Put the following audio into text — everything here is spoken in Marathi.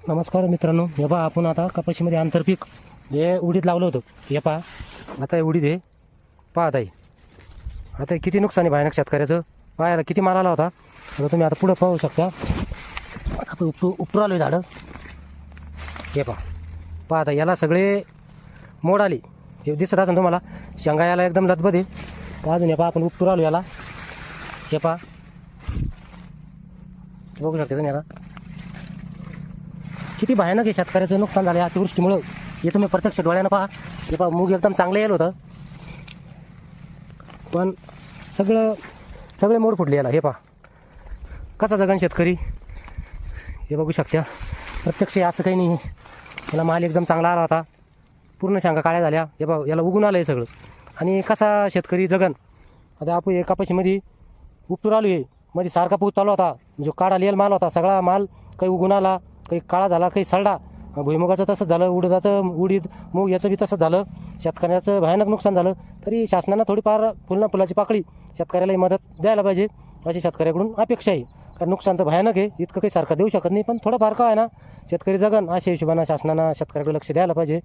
नमस्कार मित्रांनो, हे पहा आपण आता कपाशीमध्ये आंतरपीक हे उडीद लावलं होतं. हे पहा आता हे उडीद हे पाहत आहे. आता किती नुकसान आहे भयानक शेतकऱ्याचं. पाहायला किती माल आला होता. आता तुम्ही आता पुढं पाहू शकता. आता उपटू आलो झाडं. हे पहा आता याला सगळे मोड आली. हे दिसत असेल तुम्हाला. शेंगा याला एकदम लदबद आहे. तर अजून हे पहा आपण उपटू आलो याला. हे पहा बघू शकता तुम्ही आता किती भयानक आहे शेतकऱ्याचं नुकसान झालं अतिवृष्टीमुळं. हे तुम्ही प्रत्यक्ष डोळ्यानं पहा. हे पहा मूग एकदम चांगलं येलं होतं, पण सगळे मोड फुटले याला. हे पहा कसा जगन शेतकरी. हे बघू शकता प्रत्यक्ष असं काही नाही. याला माल एकदम चांगला आला होता. पूर्ण शेंगा काळ्या झाल्या. हे पहा याला उगून आलं आहे सगळं. आणि कसा शेतकरी जगन. आता आपण एका कपाशीमध्ये उपटून आलो आहे. मध्ये सारखा पाऊस चालू होता. जो काढा लिहिल माल होता सगळा माल काही उगून आला, काही काळा झाला, काही सडा. भुईमुगाचं तसंच झालं, उडीद मूग याचं बी तसंच झालं. शेतकऱ्याचं भयानक नुकसान झालं. तरी शासनानं थोडीफार फुलाची पाकळी शेतकऱ्याला मदत द्यायला पाहिजे अशी शेतकऱ्याकडून अपेक्षा आहे. कारण नुकसान तर भयानक आहे, इतकं काही सरकार देऊ शकत नाही, पण थोडंफार का आहे ना शेतकरी जगन अशा हिशोबानं शासनानं शेतकऱ्याकडे लक्ष द्यायला पाहिजे.